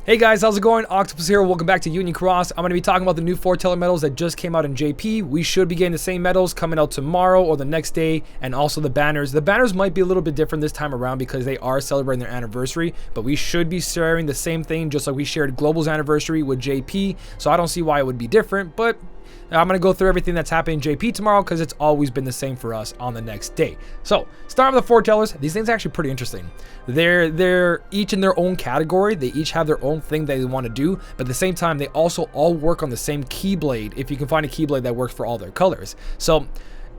Hey guys, how's it going? Octopus here. Welcome back to Union Cross. I'm going to be talking about the new Foreteller medals that just came out in JP. We should be getting the same medals coming out tomorrow or the next day, and also the banners. The banners might be a little bit different this time around because they are celebrating their anniversary, but we should be sharing the same thing just like we shared Global's anniversary with JP, so I don't see why it would be different, but I'm going to go through everything that's happening in JP tomorrow because it's always been the same for us on the next day. So, starting with the Foretellers, these things are actually pretty interesting. They're each in their own category. They each have their own thing that they want to do, but at the same time, they also all work on the same keyblade if you can find a keyblade that works for all their colors. So,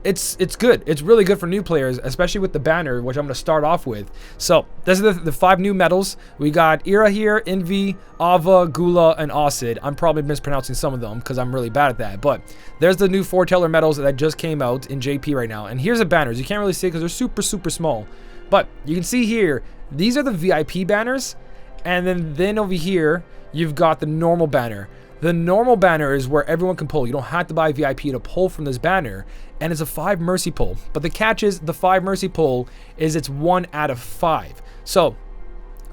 it's good. It's really good for new players, especially with the banner, which I'm going to start off with. So, these are the 5 new medals. We got Era here, Envy, Alva, Goola, and Autie. I'm probably mispronouncing some of them because I'm really bad at that. But there's the new Foreteller medals that just came out in JP right now. And here's the banners. You can't really see it because they're super, super small. But you can see here, these are the VIP banners. And then over here, you've got the normal banner. The normal banner is where everyone can pull. You don't have to buy VIP to pull from this banner. And it's a 5 mercy pull. But the catch is the 5 mercy pull is it's 1 out of 5. So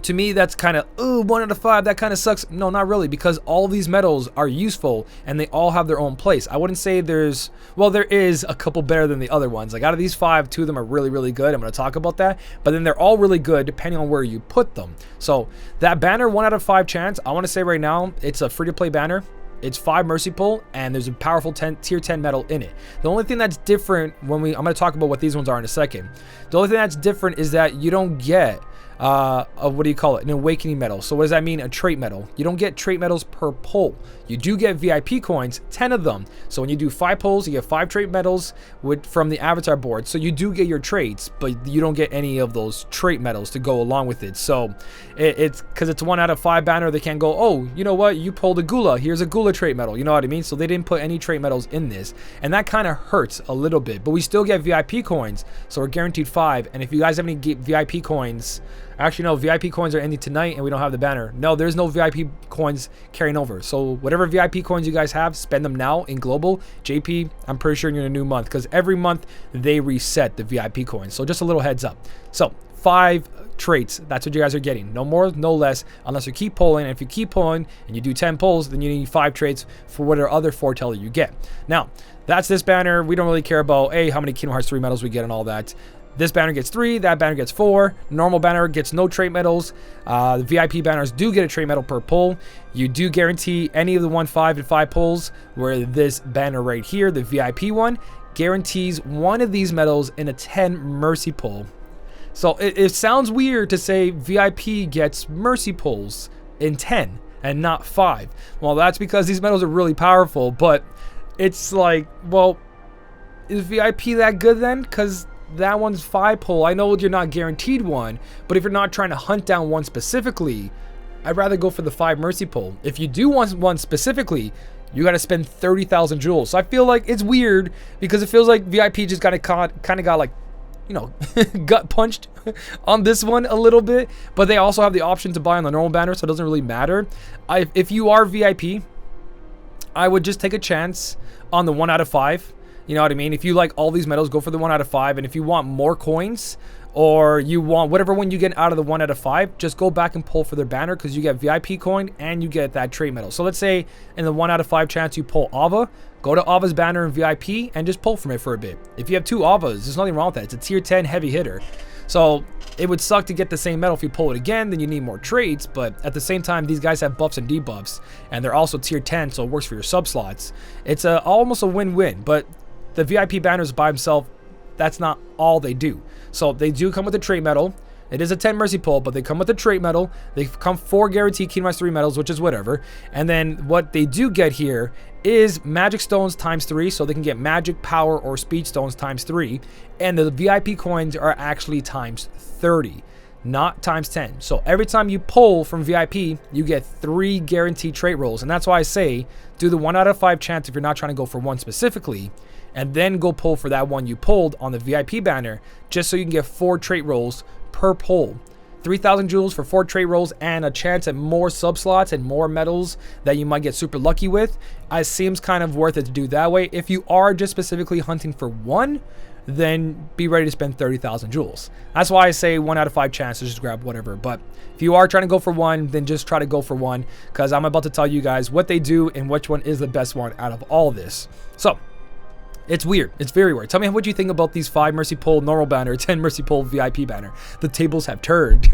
to me, that's kind of, ooh, 1 out of 5, that kind of sucks. No, not really, because all these medals are useful and they all have their own place. I wouldn't say there's, well, there is a couple better than the other ones. Like out of these 5, 2 of them are really, really good. I'm going to talk about that. But then they're all really good depending on where you put them. So that banner, 1 out of 5 chance, I want to say right now, it's a free-to-play banner. It's 5 mercy pull, and there's a powerful tier 10 medal in it. The only thing that's different I'm going to talk about what these ones are in a second. The only thing that's different is that you don't get what do you call it? An awakening medal. So what does that mean? A trait medal. You don't get trait medals per pull. You do get VIP coins, 10 of them. So when you do 5 pulls, you get 5 trait medals from the avatar board. So you do get your traits, but you don't get any of those trait medals to go along with it. So it's because it's 1 out of 5 banner. They can't go, oh, you know what? You pulled a Goola. Here's a Goola trait medal. You know what I mean? So they didn't put any trait medals in this. And that kind of hurts a little bit. But we still get VIP coins. So we're guaranteed 5. And if you guys have any VIP coins, actually, no, VIP coins are ending tonight and we don't have the banner. No, there's no VIP coins carrying over. So whatever VIP coins you guys have, spend them now in Global. JP, I'm pretty sure you're in a new month because every month they reset the VIP coins. So just a little heads up. So 5 traits, that's what you guys are getting. No more, no less, unless you keep pulling. And if you keep pulling and you do 10 pulls, then you need 5 traits for whatever other Foreteller you get. Now, that's this banner. We don't really care about, hey, how many Kingdom Hearts 3 medals we get and all that. This banner gets 3, that banner gets 4. Normal banner gets no trait medals. The VIP banners do get a trait medal per pull. You do guarantee any of the 1, 5, and 5 pulls, where this banner right here, the VIP one, guarantees 1 of these medals in a 10 mercy pull. So it sounds weird to say VIP gets mercy pulls in 10 and not 5. Well, that's because these medals are really powerful, but it's like, well, is VIP that good then? Because that one's 5 pull. I know you're not guaranteed one, but if you're not trying to hunt down one specifically, I'd rather go for the 5 mercy pull. If you do want one specifically, you got to spend 30,000 jewels. So I feel like it's weird because it feels like VIP just kind of got like, you know, gut punched on this one a little bit. But they also have the option to buy on the normal banner, so it doesn't really matter. If you are VIP, I would just take a chance on the 1 out of 5. You know what I mean? If you like all these medals, go for the 1 out of 5. And if you want more coins, or you want whatever one you get out of the 1 out of 5, just go back and pull for their banner because you get VIP coin and you get that trait medal. So let's say in the 1 out of 5 chance you pull Alva, go to Alva's banner in VIP and just pull from it for a bit. If you have 2 Alvas, there's nothing wrong with that. It's a tier 10 heavy hitter. So it would suck to get the same medal if you pull it again, then you need more traits, but at the same time, these guys have buffs and debuffs, and they're also tier 10, so it works for your sub slots. It's almost a win-win, but the VIP banners by themselves, that's not all they do. So they do come with a trait medal. It is a 10 mercy pull, but they come with a trait medal. They come 4 guaranteed Kingdom Hearts 3 medals, which is whatever. And then what they do get here is magic stones times 3, so they can get magic, power, or speed stones times 3. And the VIP coins are actually times 30, not times 10. So every time you pull from VIP, you get 3 guaranteed trait rolls. And that's why I say do the 1 out of 5 chance if you're not trying to go for one specifically, and then go pull for that one you pulled on the VIP banner, just so you can get 4 trait rolls per pull. 3,000 jewels for 4 trait rolls and a chance at more sub slots and more medals that you might get super lucky with. It seems kind of worth it to do that way. If you are just specifically hunting for one, then be ready to spend 30,000 jewels. That's why I say 1 out of 5 chances, just grab whatever. But if you are trying to go for one, then just try to go for one, because I'm about to tell you guys what they do and which one is the best one out of all this. So it's weird. It's very weird. Tell me what you think about these 5 Mercy Pull normal banner, 10 Mercy Pull VIP banner. The tables have turned.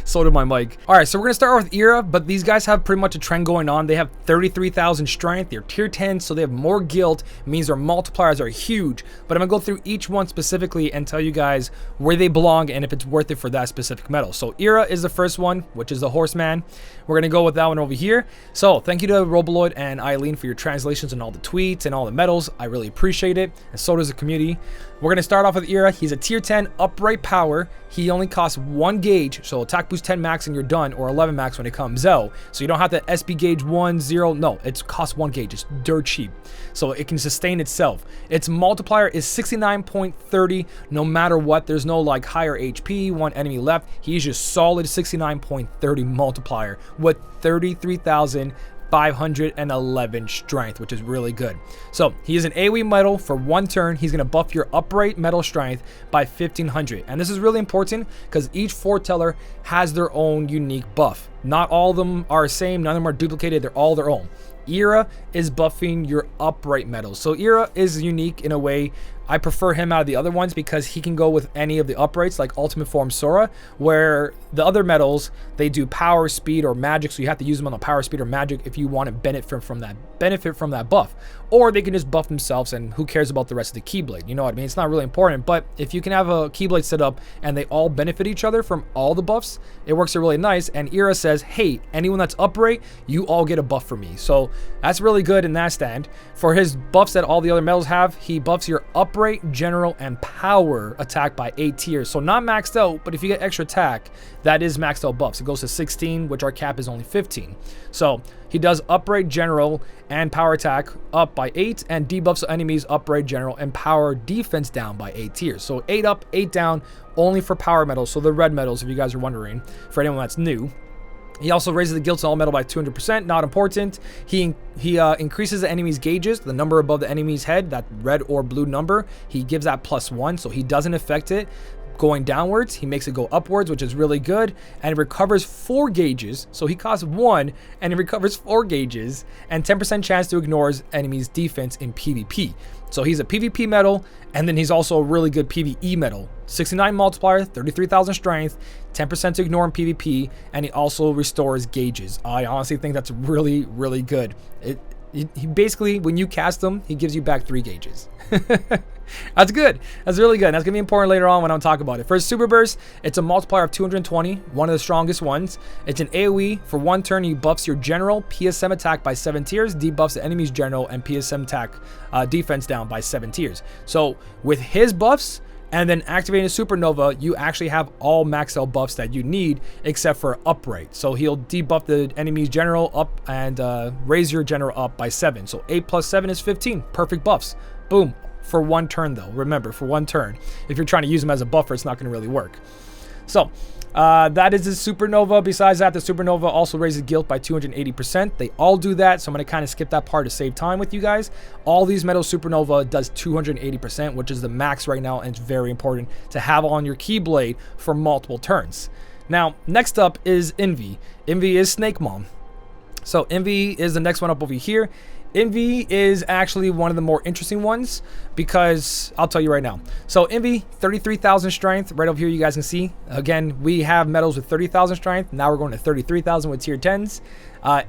So did my mic. All right, so we're going to start with Era, but these guys have pretty much a trend going on. They have 33,000 strength. They're tier 10, so they have more guilt. It means their multipliers are huge. But I'm going to go through each one specifically and tell you guys where they belong and if it's worth it for that specific medal. So Era is the first one, which is the Horseman. We're going to go with that one over here. So thank you to Roboloid and Eileen for your translations and all the tweets and all the medals. I really appreciate it, and so does the community. We're going to start off with Era. He's a tier 10 upright power. He only costs 1 gauge, so attack boost 10 max and you're done, or 11 max when it comes out. So you don't have to SB gauge 1, 0. No, it costs 1 gauge. It's dirt cheap. So it can sustain itself. Its multiplier is 69.30 no matter what. There's no like higher HP, 1 enemy left. He's just solid 69.30 multiplier with 33,511 strength, which is really good. So he is an AoE medal. For 1 turn, he's going to buff your upright metal strength by 1500. And this is really important because each foreteller has their own unique buff. Not all of them are the same, none of them are duplicated, they're all their own. Era is buffing your upright metals. So Era is unique in a way. I prefer him out of the other ones because he can go with any of the uprights like Ultimate Form Sora, where the other metals, they do power, speed, or magic, so you have to use them on the power, speed, or magic if you want to benefit from that buff. Or they can just buff themselves, and who cares about the rest of the Keyblade? You know what I mean? It's not really important, but if you can have a Keyblade set up and they all benefit each other from all the buffs, it works out really nice. And Era says, hey, anyone that's upright, you all get a buff from me. So that's really good in that stand. For his buffs that all the other metals have, he buffs your upright, general, and power attack by 8 tiers. So not maxed out, but if you get extra attack, that is maxed out buffs. It goes to 16, which our cap is only 15. So he does upright, general, and power attack up by 8, and debuffs enemies upright, general, and power defense down by 8 tiers. So 8 up, 8 down, only for power metals. So the red metals, if you guys are wondering, for anyone that's new. He also raises the guilt to all metal by 200%, not important. He increases the enemy's gauges, the number above the enemy's head, that red or blue number. He gives that +1, so he doesn't affect it going downwards. He makes it go upwards, which is really good. And it recovers 4 gauges, so he costs 1, and it recovers 4 gauges, and 10% chance to ignore his enemy's defense in PvP. So he's a PvP medal, and then he's also a really good PvE medal. 69 multiplier, 33,000 strength, 10% to ignore in PvP, and he also restores gauges. I honestly think that's really, really good. He basically, when you cast him, he gives you back 3 gauges. That's good. That's really good. That's going to be important later on when I'm talking about it. For his Super Burst, it's a multiplier of 220, one of the strongest ones. It's an AoE. For 1 turn, he buffs your general PSM attack by 7 tiers, debuffs the enemy's general and PSM attack defense down by 7 tiers. So with his buffs, and then activating a Supernova, you actually have all max out buffs that you need except for upright. So he'll debuff the enemy's general up and raise your general up by 7. So 8 plus 7 is 15. Perfect buffs. Boom. For 1 turn though. Remember, for 1 turn. If you're trying to use him as a buffer, it's not going to really work. So that is his Supernova. Besides that, the Supernova also raises guilt by 280%. They all do that, so I'm going to kind of skip that part to save time with you guys. All these metal Supernova does 280%, which is the max right now, and it's very important to have on your Keyblade for multiple turns. Now, next up is Envy. Envy is Snake Mom. So Envy is the next one up over here. Envy is actually one of the more interesting ones because I'll tell you right now. So Envy, 33,000 strength. Right over here you guys can see. Again, we have medals with 30,000 strength. Now we're going to 33,000 with tier 10s.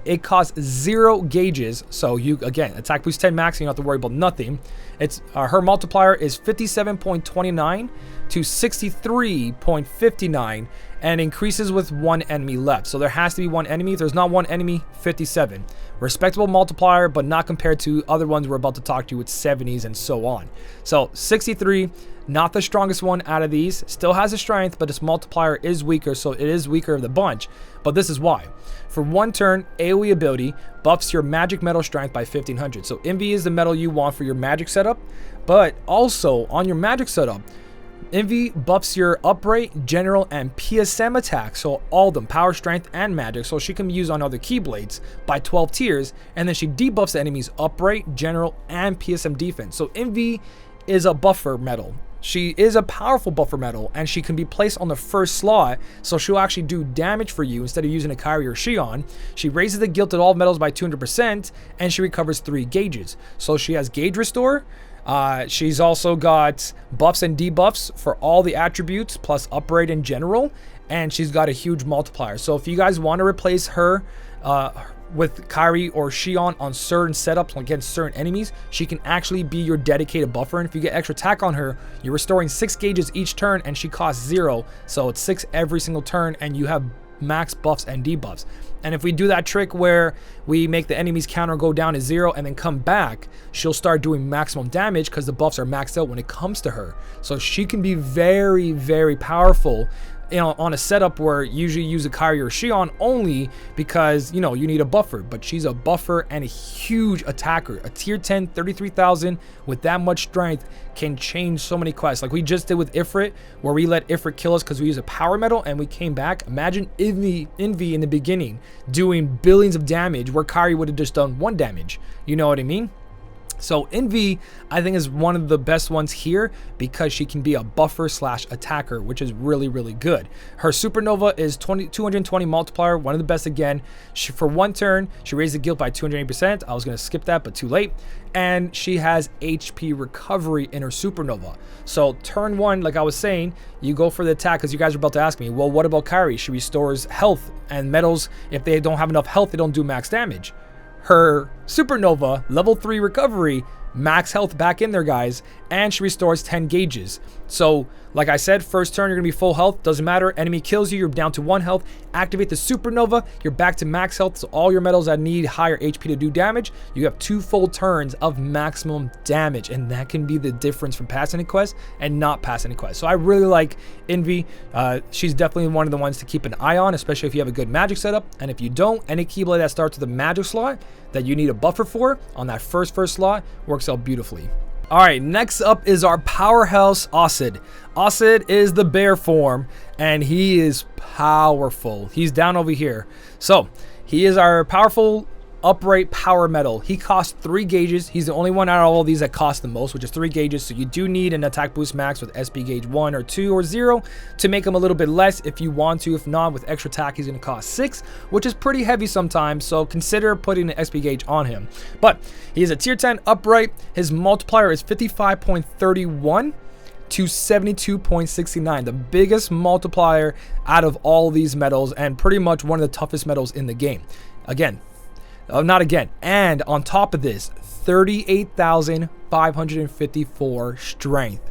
It costs 0 gauges. So you, again, attack boost 10 max, and you don't have to worry about nothing. It's her multiplier is 57.29 to 63.59 and increases with 1 enemy left. So there has to be 1 enemy. If there's not 1 enemy, 57. Respectable multiplier, but not compared to other ones we're about to talk to with 70s and so on. So 63, not the strongest one out of these. Still has a strength, but its multiplier is weaker, so it is weaker of the bunch. But this is why. For 1 turn, AoE ability buffs your magic metal strength by 1500. So Envy is the metal you want for your magic setup, but also on your magic setup, Envy buffs your upright, general, and PSM attack, so all of them, power, strength, and magic, so she can be used on other Keyblades by 12 tiers, and then she debuffs the enemy's upright, general, and PSM defense. So Envy is a buffer medal. She is a powerful buffer medal, and she can be placed on the first slot, so she'll actually do damage for you instead of using a Kyrie or Shion. She raises the guilt at all medals by 200%, and she recovers 3 gauges. So she has gauge restore. She's also got buffs and debuffs for all the attributes, plus upgrade in general, and she's got a huge multiplier. So if you guys want to replace her with Kyrie or Shion on certain setups against certain enemies, she can actually be your dedicated buffer. And if you get extra attack on her, you're restoring 6 gauges each turn, and she costs 0, so it's 6 every single turn, and you have max buffs and debuffs. And if we do that trick where we make the enemy's counter go down to 0 and then come back, she'll start doing maximum damage because the buffs are maxed out when it comes to her. So she can be very, very powerful, you know, on a setup where usually use a Kyrie or Shion only because, you know, you need a buffer. But she's a buffer and a huge attacker. A tier 10, 33,000 with that much strength can change so many quests. Like we just did with Ifrit, where we let Ifrit kill us because we use a power medal and we came back. Imagine Envy in the beginning doing billions of damage where Kyrie would have just done 1 damage. You know what I mean? So Envy, I think, is one of the best ones here because she can be a buffer slash attacker, which is really, really good. Her Supernova is 220 multiplier, one of the best again. For 1 turn, she raised the guilt by 280%. I was going to skip that, but too late. And she has HP recovery in her Supernova. So turn 1, like I was saying, you go for the attack because you guys are about to ask me, well, what about Kyrie? She restores health and medals. If they don't have enough health, they don't do max damage. Her Supernova, level 3 recovery, max health back in there, guys, and she restores 10 gauges. So, like I said, first turn, you're going to be full health. Doesn't matter. Enemy kills you, you're down to 1 health. Activate the Supernova, you're back to max health. So all your medals that need higher HP to do damage, you have 2 full turns of maximum damage. And that can be the difference from passing a quest and not passing a quest. So I really like Envy. She's definitely one of the ones to keep an eye on, especially if you have a good magic setup. And if you don't, any Keyblade that starts with a magic slot that you need a buffer for on that first slot works out beautifully. All right, next up is our powerhouse Autie. Autie is the bear form, and he is powerful. He's down over here. So he is our powerful upright power medal. He costs 3 gauges. He's the only one out of all these that costs the most, which is 3 gauges. So you do need an attack boost max with SP gauge 1 or 2 or 0 to make him a little bit less if you want to. If not, with extra attack, he's going to cost 6, which is pretty heavy sometimes. So consider putting an SP gauge on him. But he is a tier 10 upright. His multiplier is 55.31 to 72.69, the biggest multiplier out of all these medals, and pretty much one of the toughest medals in the game. And on top of this, 38,554 strength.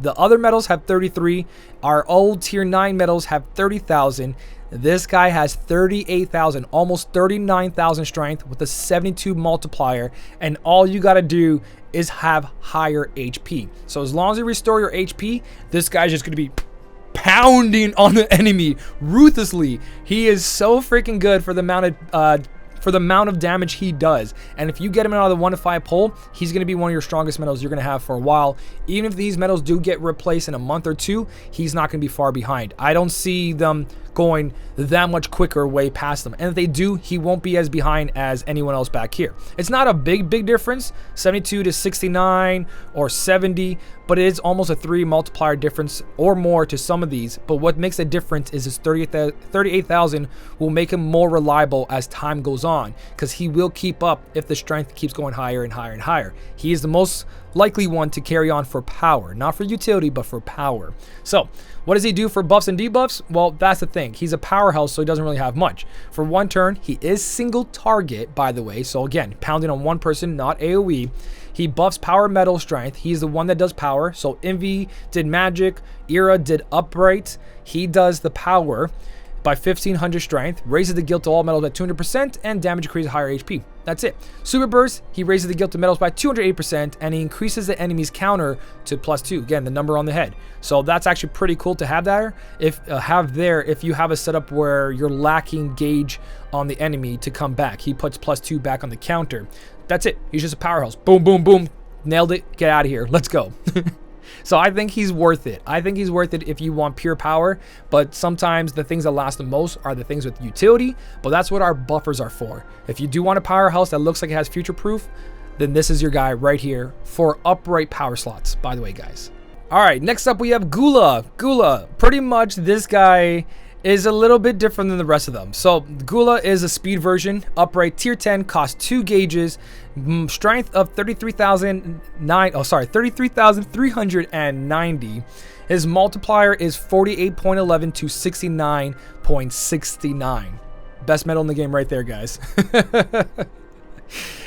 The other medals have 33. Our old tier 9 medals have 30,000. This guy has 38,000, almost 39,000 strength with a 72 multiplier. And all you got to do is have higher HP. So as long as you restore your HP, this guy's just going to be pounding on the enemy ruthlessly. He is so freaking good for the amount of damage he does. And if you get him out of the 1 to 5 pull, he's going to be one of your strongest medals you're going to have for a while. Even if these medals do get replaced in a month or 2, he's not going to be far behind. I don't see them going that much quicker way past them. And if they do, he won't be as behind as anyone else back here. It's not a big difference, 72 to 69 or 70, but it is almost a 3 multiplier difference or more to some of these. But what makes a difference is his 38,000 will make him more reliable as time goes on, because he will keep up if the strength keeps going higher and higher and higher. He is the most likely one to carry on for power, not for utility, but for power. So what does he do for buffs and debuffs? Well, that's the thing. He's a powerhouse, so he doesn't really have much. For 1 turn, he is single target, by the way. So again, pounding on 1 person, not AoE. He buffs power metal strength. He's the one that does power. So Envy did magic, Era did upright. He does the power by 1500 strength, raises the guilt to all metals by 200%, and damage increases higher HP. That's it. Super Burst, he raises the guilt to metals by 208%, and he increases the enemy's counter to +2. Again, the number on the head. So that's actually pretty cool to have there. If you have a setup where you're lacking gauge on the enemy to come back, he puts +2 back on the counter. That's it. He's just a powerhouse. Boom, boom, boom. Nailed it. Get out of here. Let's go. So I think he's worth it. I think he's worth it if you want pure power, but sometimes the things that last the most are the things with utility, but that's what our buffers are for. If you do want a powerhouse that looks like it has future proof, then this is your guy right here for upright power slots, by the way, guys. All right, next up we have Goola. Goola, pretty much this guy is a little bit different than the rest of them. So Goola is a speed version, upright, tier 10, cost 2 gauges, strength of 33,390. His multiplier is 48.11 to 69.69. Best metal in the game right there, guys.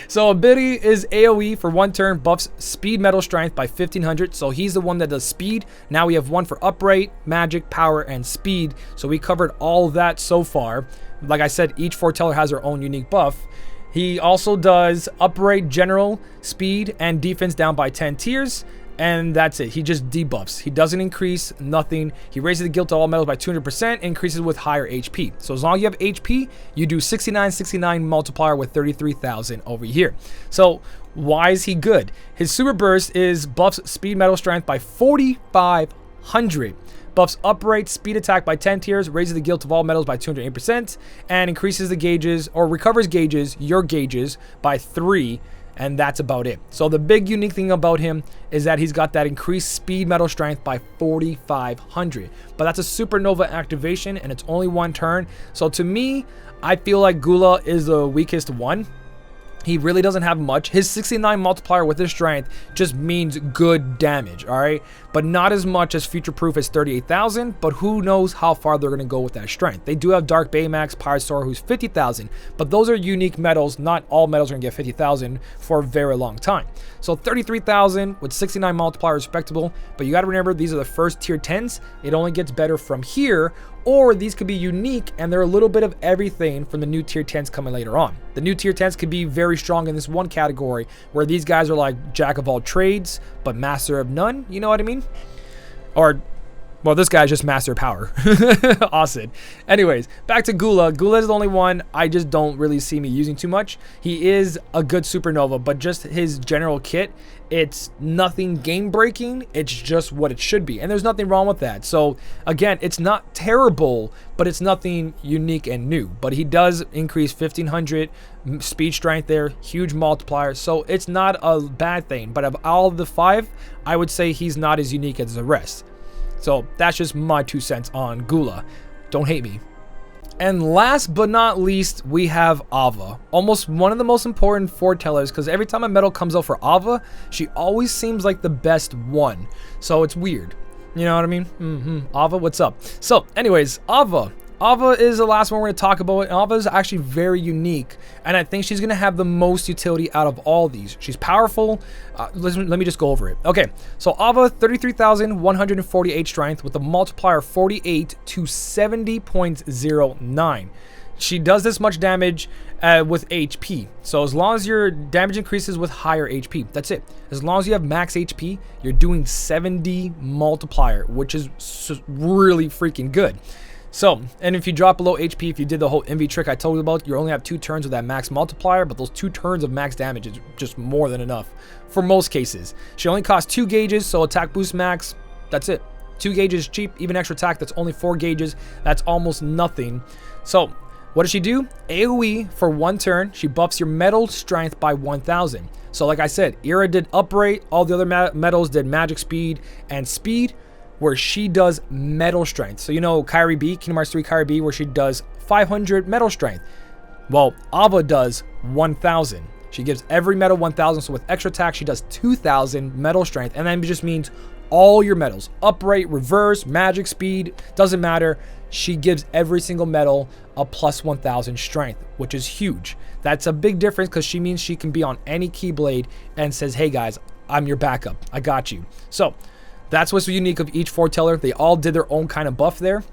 So ability is AoE for 1 turn, buffs speed metal strength by 1500. So he's the one that does speed. Now we have one for upright, magic, power, and speed. So we covered all that so far. Like I said, each foreteller has their own unique buff. He also does upright, general, speed, and defense down by 10 tiers. And that's it. He just debuffs. He doesn't increase nothing. He raises the guild to all metals by 200%, increases with higher HP. So as long as you have HP, you do 69 multiplier with 33,000 over here. So why is he good? His super burst is buffs speed metal strength by 4,500. Buffs upright speed attack by 10 tiers, raises the guild of all metals by 208%, and increases the gauges, or recovers gauges, your gauges, by 3. And that's about it. So the big unique thing about him is that he's got that increased speed metal strength by 4,500. But that's a supernova activation and it's only 1 turn. So to me, I feel like Goola is the weakest one. He really doesn't have much. His 69 multiplier with his strength just means good damage, all right? But not as much as Future Proof as 38,000, but who knows how far they're going to go with that strength. They do have Dark Baymax, Pirate Sword, who's 50,000, but those are unique metals. Not all metals are going to get 50,000 for a very long time. So 33,000 with 69 multiplier respectable, but you got to remember these are the first tier 10s. It only gets better from here, or these could be unique and they're a little bit of everything from the new tier 10s coming later on. The new tier 10s could be very strong in this one category where these guys are like jack of all trades but master of none, you know what I mean? Or, well, this guy's just master of power. Awesome. Anyways, back to Goola. Goola is the only one I just don't really see me using too much. He is a good supernova, but just his general kit, it's nothing game breaking. It's just what it should be. And there's nothing wrong with that. So again, it's not terrible, but it's nothing unique and new. But he does increase 1500 speed strength there, huge multiplier. So it's not a bad thing. But of all the 5, I would say he's not as unique as the rest. So that's just my 2 cents on Goola. Don't hate me. And last but not least, we have Alva. Almost one of the most important foretellers, because every time a medal comes out for Alva, she always seems like the best one. So it's weird. You know what I mean? Alva, what's up? So anyways, Alva. Alva is the last one we're going to talk about. And Alva is actually very unique. And I think she's going to have the most utility out of all these. She's powerful. Let me just go over it. Okay, so Alva, 33,148 strength with a multiplier 48 to 70.09. She does this much damage with HP. So as long as your damage increases with higher HP, that's it. As long as you have max HP, you're doing 70 multiplier, which is really freaking good. So, and if you drop below HP, if you did the whole envy trick I told you about, you only have 2 turns with that max multiplier, but those 2 turns of max damage is just more than enough for most cases. She only costs 2 gauges, so attack boost max, that's it. 2 gauges cheap, even extra attack, that's only 4 gauges. That's almost nothing. So, what does she do? AoE for 1 turn, she buffs your metal strength by 1000. So like I said, Era did upright, all the other metals did magic speed and speed, where she does metal strength. So you know Kyrie B, Kingdom Hearts 3 Kyrie B, where she does 500 metal strength. Well, Alva does 1000. She gives every metal 1000, so with extra attack, she does 2000 metal strength, and then it just means all your metals, upright, reverse, magic, speed, doesn't matter. She gives every single metal a plus 1000 strength, which is huge. That's a big difference because she means she can be on any Keyblade and says, hey guys, I'm your backup. I got you. So that's what's unique of each foreteller. They all did their own kind of buff there.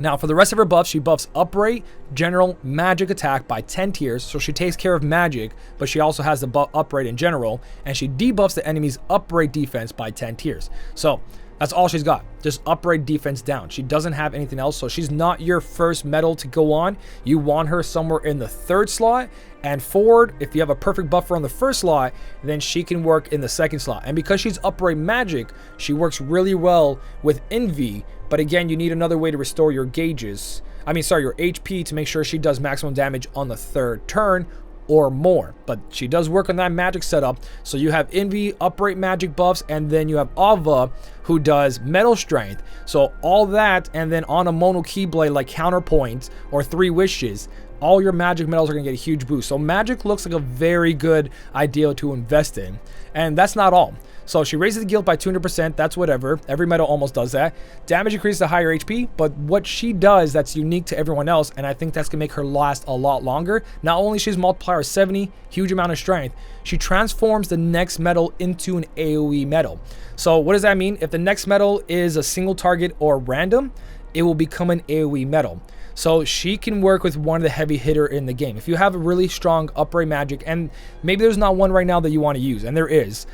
Now, for the rest of her buffs, she buffs upright, general, magic attack by 10 tiers. So she takes care of magic, but she also has the buff upright in general. And she debuffs the enemy's upright defense by 10 tiers. So that's all she's got. Just upright defense down. She doesn't have anything else. So she's not your first medal to go on. You want her somewhere in the 3rd slot. And forward, if you have a perfect buffer on the 1st slot, then she can work in the 2nd slot. And because she's upright magic, she works really well with Envy. But again, you need another way to restore your gauges. Your HP to make sure she does maximum damage on the 3rd turn. or more. But she does work on that magic setup. So you have Envy, upright magic buffs, and then you have Alva, who does metal strength. So all that, and then on a mono keyblade like counterpoint or 3 wishes, all your magic metals are going to get a huge boost. So magic looks like a very good idea to invest in. And that's not all. So she raises the guild by 200%. That's whatever. Every metal almost does that. Damage increases to higher HP. But what she does that's unique to everyone else, and I think that's going to make her last a lot longer. Not only she's multiplier 70, huge amount of strength, she transforms the next metal into an AoE metal. So what does that mean? If the next metal is a single target or random, it will become an AoE metal. So she can work with one of the heavy hitter in the game. If you have a really strong upright magic, and maybe there's not one right now that you want to use, and there is,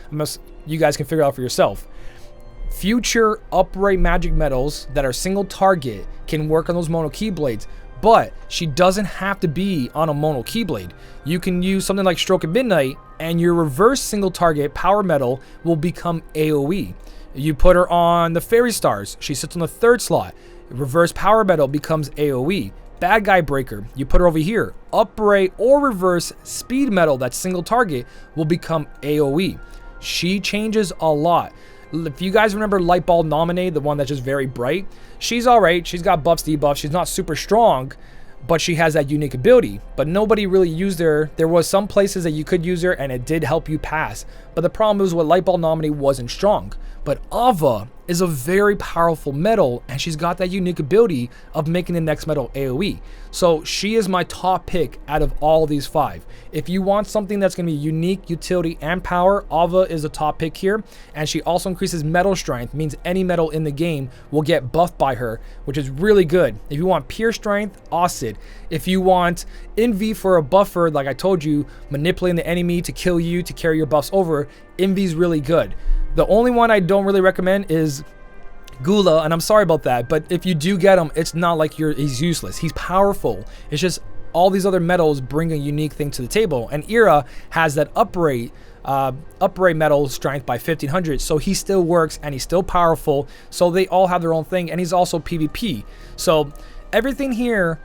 you guys can figure out for yourself. Future upright magic metals that are single target can work on those mono keyblades, but she doesn't have to be on a mono keyblade. You can use something like Stroke of Midnight, and your reverse single target power metal will become AoE. You put her on the Fairy Stars, she sits on the 3rd slot. Reverse power metal becomes AoE. Bad Guy Breaker, you put her over here. Upright or reverse speed metal that's single target will become AoE. She changes a lot. If you guys remember Lightbulb Nominate, the one that's just very bright, she's alright. She's got buffs, debuffs. She's not super strong, but she has that unique ability. But nobody really used her. There was some places that you could use her, and it did help you pass. But the problem was with Lightbulb Nominate wasn't strong. But Alva is a very powerful metal, and she's got that unique ability of making the next metal AoE. So she is my top pick out of all of these 5. If you want something that's going to be unique, utility, and power, Alva is a top pick here. And she also increases metal strength, means any metal in the game will get buffed by her, which is really good. If you want pure strength, Autie. If you want Envy for a buffer, like I told you, manipulating the enemy to kill you, to carry your buffs over, Envy's really good. The only one I don't really recommend is Goola, and I'm sorry about that, but if you do get him, it's not like he's useless. He's powerful. It's just all these other metals bring a unique thing to the table, and Ira has that upright metal strength by 1500, so he still works and he's still powerful. So they all have their own thing, and he's also PvP. So everything here,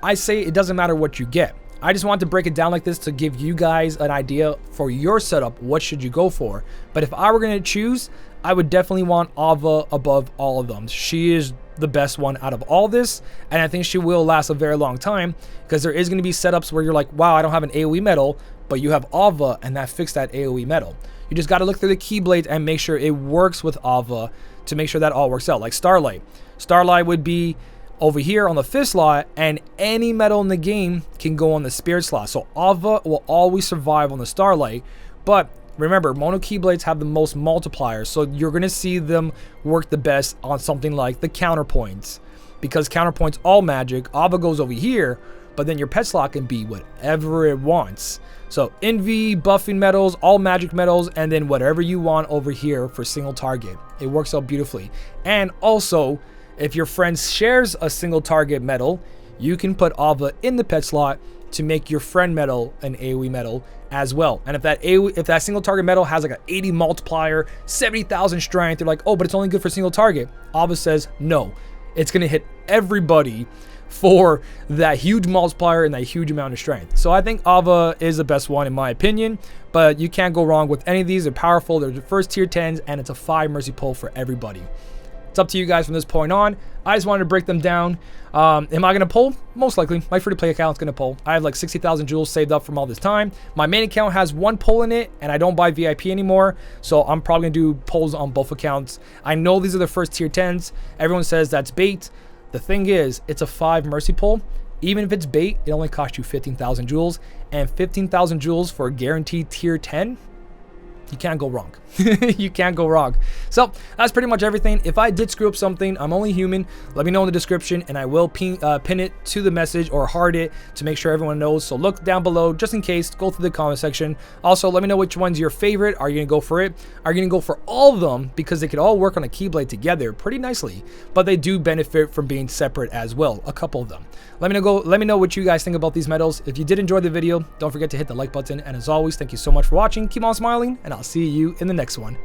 I say it doesn't matter what you get. I just want to break it down like this to give you guys an idea for your setup. What should you go for? But if I were going to choose, I would definitely want Alva above all of them. She is the best one out of all this, and I think she will last a very long time, because there is going to be setups where you're like, wow, I don't have an AoE metal, but you have Alva, and that fixed that AoE metal. You just got to look through the keyblades and make sure it works with Alva to make sure that all works out. Like Starlight. Starlight would be over here on the 5th slot, and any metal in the game can go on the Spirit slot. So Alva will always survive on the Starlight. But remember, mono keyblades have the most multipliers, so you're going to see them work the best on something like the counterpoints, because counterpoints all magic. Alva goes over here, but then your pet slot can be whatever it wants. So Envy, buffing metals, all magic metals, and then whatever you want over here for single target. It works out beautifully. And also, if your friend shares a single target metal, you can put Alva in the pet slot to make your friend metal an AoE metal as well. And if that single target metal has like an 80 multiplier, 70,000 strength, they're like, oh, but it's only good for single target. Alva says, no, it's going to hit everybody for that huge multiplier and that huge amount of strength. So I think Alva is the best one in my opinion, but you can't go wrong with any of these. They're powerful, they're the first tier 10s, and it's a 5 mercy pull for everybody. It's up to you guys from this point on. I just wanted to break them down. Am I going to pull? Most likely. My free-to-play account's going to pull. I have like 60,000 jewels saved up from all this time. My main account has 1 pull in it, and I don't buy VIP anymore, so I'm probably going to do pulls on both accounts. I know these are the first tier 10s. Everyone says that's bait. The thing is, it's a 5 mercy pull. Even if it's bait, it only costs you 15,000 jewels, and 15,000 jewels for a guaranteed tier 10. You can't go wrong. You can't go wrong. So that's pretty much everything. If I did screw up something, I'm only human. Let me know in the description, and I will pin it to the message or heart it to make sure everyone knows. So look down below just in case. Go through the comment section. Also, let me know which one's your favorite. Are you gonna go for it? Are you gonna go for all of them, because they could all work on a keyblade together pretty nicely, but they do benefit from being separate as well, a couple of them. Let me know what you guys think about these medals. If you did enjoy the video, don't forget to hit the like button, and as always, thank you so much for watching. Keep on smiling, and I'll see you in the next one.